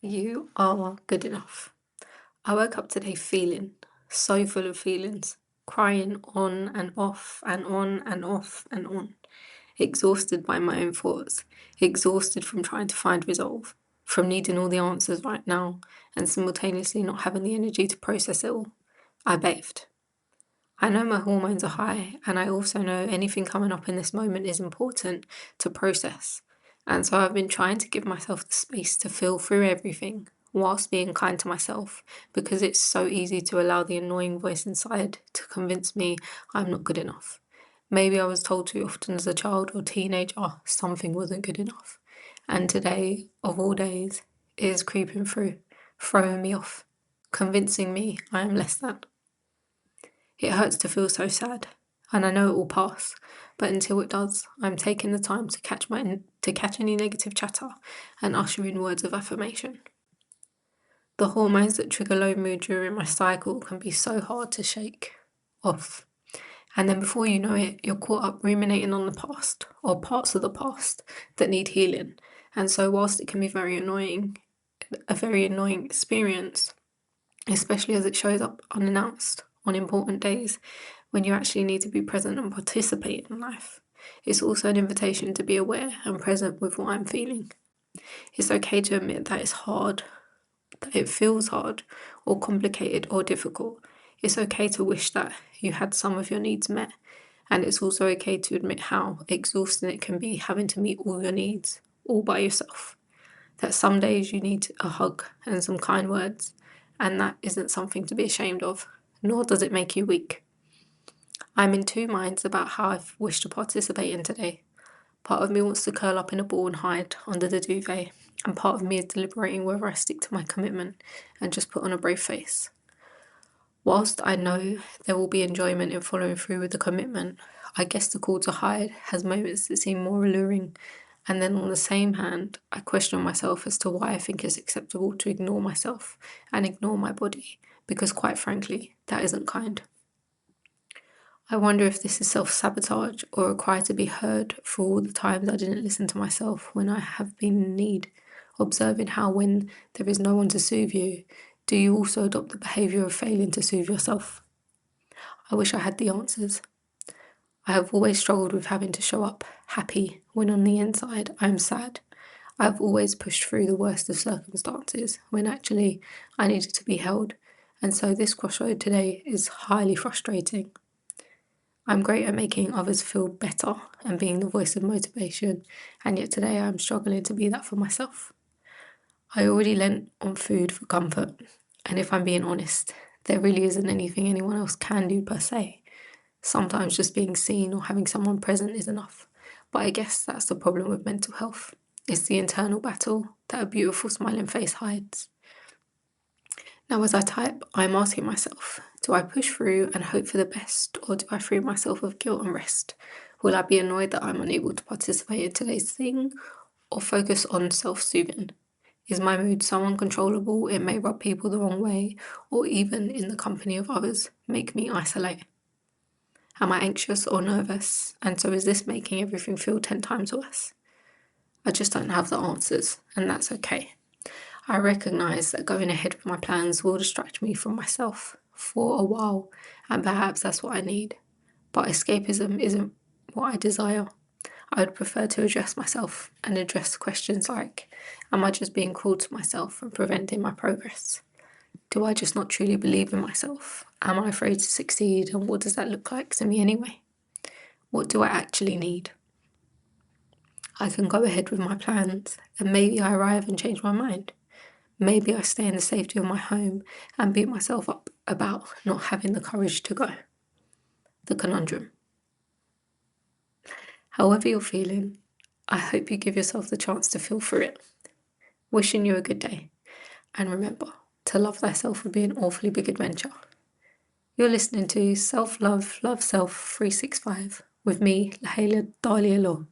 You are good enough. I woke up today feeling so full of feelings, crying on and off and on and off and on, exhausted by my own thoughts, exhausted from trying to find resolve, from needing all the answers right now and simultaneously not having the energy to process it all. I bathed. I know my hormones are high, and I also know anything coming up in this moment is important to process. And so I've been trying to give myself the space to feel through everything whilst being kind to myself because it's so easy to allow the annoying voice inside to convince me I'm not good enough. Maybe I was told too often as a child or teenager something wasn't good enough. And today, of all days, it is creeping through, throwing me off, convincing me I am less than. It hurts to feel so sad, and I know it will pass, but until it does, I'm taking the time to catch any negative chatter and usher in words of affirmation. The hormones that trigger low mood during my cycle can be so hard to shake off. And then before you know it, you're caught up ruminating on the past or parts of the past that need healing. And so whilst it can be a very annoying experience, especially as it shows up unannounced on important days when you actually need to be present and participate in life. It's also an invitation to be aware and present with what I'm feeling. It's okay to admit that it's hard, that it feels hard or complicated or difficult. It's okay to wish that you had some of your needs met. And it's also okay to admit how exhausting it can be having to meet all your needs all by yourself. That some days you need a hug and some kind words, and that isn't something to be ashamed of, nor does it make you weak. I'm in two minds about how I wish to participate in today. Part of me wants to curl up in a ball and hide under the duvet, and part of me is deliberating whether I stick to my commitment and just put on a brave face. Whilst I know there will be enjoyment in following through with the commitment, I guess the call to hide has moments that seem more alluring, and then on the same hand, I question myself as to why I think it's acceptable to ignore myself and ignore my body, because quite frankly, that isn't kind. I wonder if this is self-sabotage or a cry to be heard for all the times I didn't listen to myself when I have been in need, observing how when there is no one to soothe you, do you also adopt the behaviour of failing to soothe yourself? I wish I had the answers. I have always struggled with having to show up happy when on the inside I am sad. I've always pushed through the worst of circumstances when actually I needed to be held, and so this crossroad today is highly frustrating. I'm great at making others feel better and being the voice of motivation, and yet today I'm struggling to be that for myself. I already lent on food for comfort, and if I'm being honest, there really isn't anything anyone else can do per se. Sometimes just being seen or having someone present is enough, but I guess that's the problem with mental health. It's the internal battle that a beautiful smiling face hides. Now, as I type, I'm asking myself, do I push through and hope for the best, or do I free myself of guilt and rest? Will I be annoyed that I'm unable to participate in today's thing, or focus on self-soothing? Is my mood so uncontrollable it may rub people the wrong way, or even in the company of others, make me isolate? Am I anxious or nervous, and so is this making everything feel 10 times worse? I just don't have the answers, and that's okay. I recognise that going ahead with my plans will distract me from myself for a while, and perhaps that's what I need. But escapism isn't what I desire. I would prefer to address myself and address questions like, am I just being cruel to myself and preventing my progress? Do I just not truly believe in myself? Am I afraid to succeed, and what does that look like to me anyway? What do I actually need? I can go ahead with my plans, and maybe I arrive and change my mind. Maybe I stay in the safety of my home and beat myself up about not having the courage to go. The conundrum. However you're feeling, I hope you give yourself the chance to feel through it. Wishing you a good day. And remember, to love thyself would be an awfully big adventure. You're listening to Self Love, Love Self 365 with me, Lahela Dahlia Law.